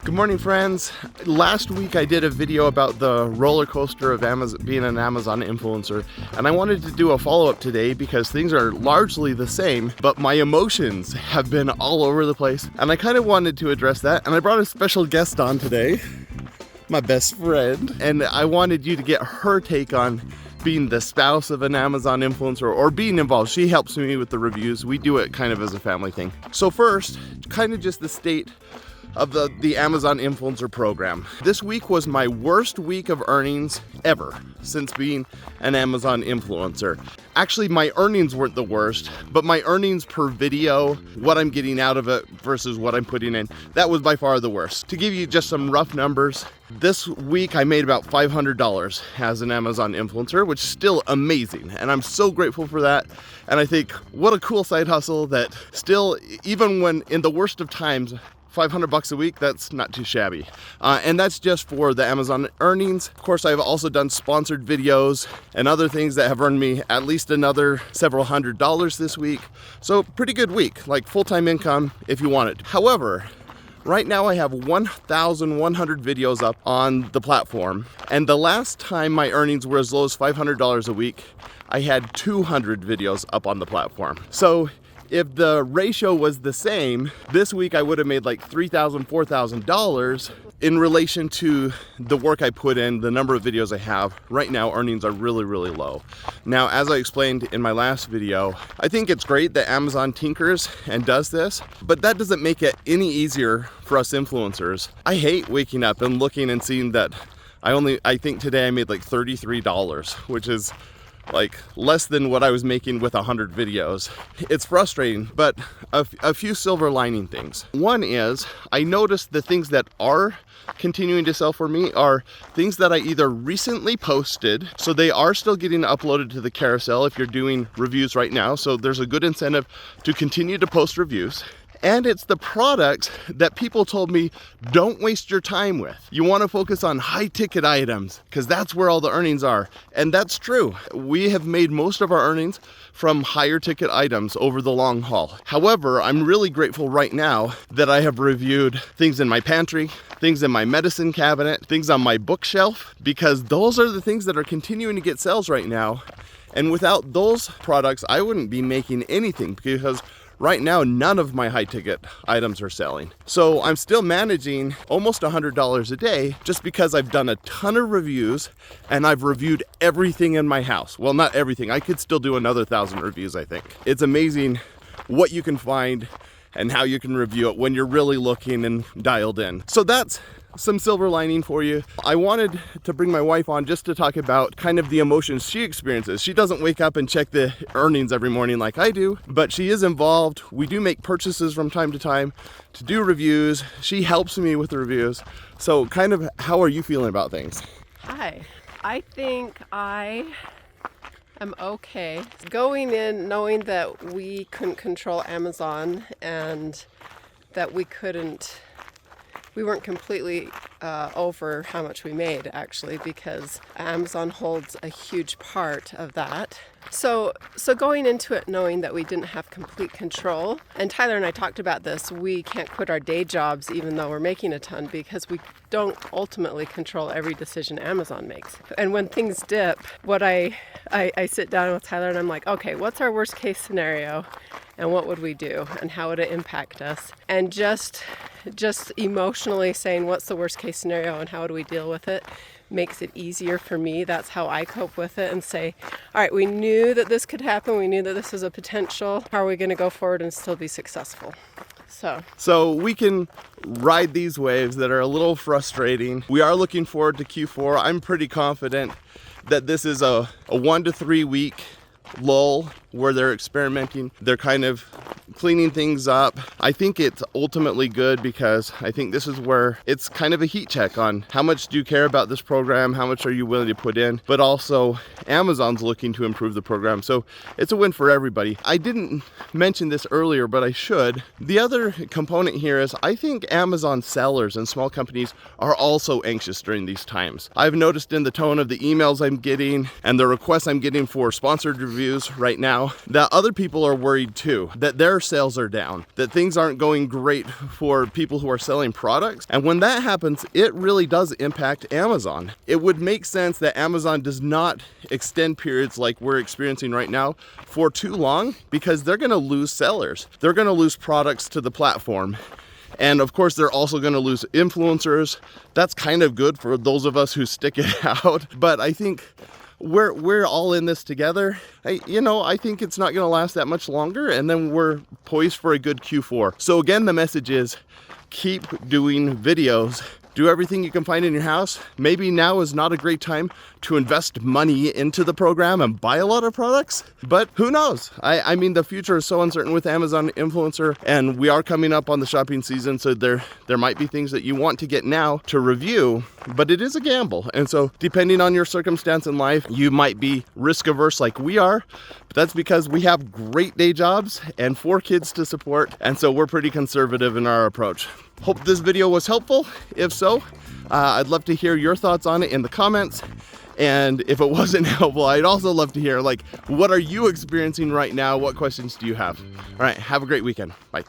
Good morning, friends. Last week I did a video about the roller coaster of being an Amazon influencer, and I wanted to do a follow-up today because things are largely the same, but my emotions have been all over the place, and I kind of wanted to address that, and I brought a special guest on today, my best friend, and I wanted you to get her take on being the spouse of an Amazon influencer or being involved. She helps me with the reviews. We do it kind of as a family thing. So first, kind of just the state of the Amazon influencer program. This week was my worst week of earnings ever since being an Amazon influencer. Actually, my earnings weren't the worst, but my earnings per video, what I'm getting out of it versus what I'm putting in, that was by far the worst. To give you just some rough numbers, this week I made about $500 as an Amazon influencer, which is still amazing, and I'm so grateful for that. And I think what a cool side hustle that still, even when in the worst of times, $500 a week, that's not too shabby. And that's just for the Amazon earnings. Of course, I've also done sponsored videos and other things that have earned me at least another several $100s this week. So pretty good week, like full-time income if you want it. However, right now I have 1,100 videos up on the platform. And the last time my earnings were as low as $500 a week, I had 200 videos up on the platform. So if the ratio was the same, this week I would have made like $3,000, $4,000 in relation to the work I put in, the number of videos I have. Right now, earnings are really, really low. Now, as I explained in my last video, I think it's great that Amazon tinkers and does this, but that doesn't make it any easier for us influencers. I hate waking up and looking and seeing that I think today I made like $33, which is like less than what I was making with 100 videos. It's frustrating, but a few silver lining things. One is I noticed the things that are continuing to sell for me are things that I either recently posted, so they are still getting uploaded to the carousel if you're doing reviews right now, so there's a good incentive to continue to post reviews. And it's the products that people told me, don't waste your time with. You want to focus on high ticket items because that's where all the earnings are. And that's true. We have made most of our earnings from higher ticket items over the long haul. However, I'm really grateful right now that I have reviewed things in my pantry, things in my medicine cabinet, things on my bookshelf, because those are the things that are continuing to get sales right now. And without those products, I wouldn't be making anything because right now, none of my high ticket items are selling. So I'm still managing almost $100 a day just because I've done a ton of reviews and I've reviewed everything in my house. Well, not everything. I could still do another 1,000 reviews, I think. It's amazing what you can find and how you can review it when you're really looking and dialed in. So that's some silver lining for you. I wanted to bring my wife on just to talk about kind of the emotions she experiences. She doesn't wake up and check the earnings every morning like I do, but she is involved. We do make purchases from time to time to do reviews. She helps me with the reviews. So kind of how are you feeling about things? Hi, I think I am okay. Going in knowing that we couldn't control Amazon and that we weren't completely over how much we made, actually, because Amazon holds a huge part of that. So going into it knowing that we didn't have complete control, and Tyler and I talked about this, we can't quit our day jobs even though we're making a ton because we don't ultimately control every decision Amazon makes. And when things dip, what I sit down with Tyler and I'm like, okay, what's our worst case scenario? And what would we do? And how would it impact us? And just emotionally saying what's the worst case scenario and how do we deal with it makes it easier for me. That's how I cope with it and say, all right, we knew that this could happen. We knew that this was a potential. How are we going to go forward and still be successful? So we can ride these waves that are a little frustrating. We are looking forward to Q4. I'm pretty confident that this is a 1 to 3 week lull where they're experimenting. They're kind of cleaning things up. I think it's ultimately good because I think this is where it's kind of a heat check on how much do you care about this program, how much are you willing to put in, but also Amazon's looking to improve the program. So it's a win for everybody. I didn't mention this earlier, but I should. The other component here is I think Amazon sellers and small companies are also anxious during these times. I've noticed in the tone of the emails I'm getting and the requests I'm getting for sponsored reviews right now that other people are worried too, that they're their sales are down, that things aren't going great for people who are selling products. And when that happens, it really does impact Amazon. It would make sense that Amazon does not extend periods like we're experiencing right now for too long, because they're going to lose sellers. They're going to lose products to the platform. And of course, they're also going to lose influencers. That's kind of good for those of us who stick it out. But I think we're all in this together. I think it's not going to last that much longer, and then we're poised for a good Q4. So again, the message is keep doing videos. Do everything you can find in your house. Maybe now is not a great time to invest money into the program and buy a lot of products, but who knows? I mean, the future is so uncertain with Amazon Influencer, and we are coming up on the shopping season, so there might be things that you want to get now to review, but it is a gamble. And so depending on your circumstance in life, you might be risk averse like we are, but that's because we have great day jobs and 4 kids to support, and so we're pretty conservative in our approach. Hope this video was helpful. If so, I'd love to hear your thoughts on it in the comments. And if it wasn't helpful, I'd also love to hear, like, what are you experiencing right now? What questions do you have? All right, have a great weekend. Bye.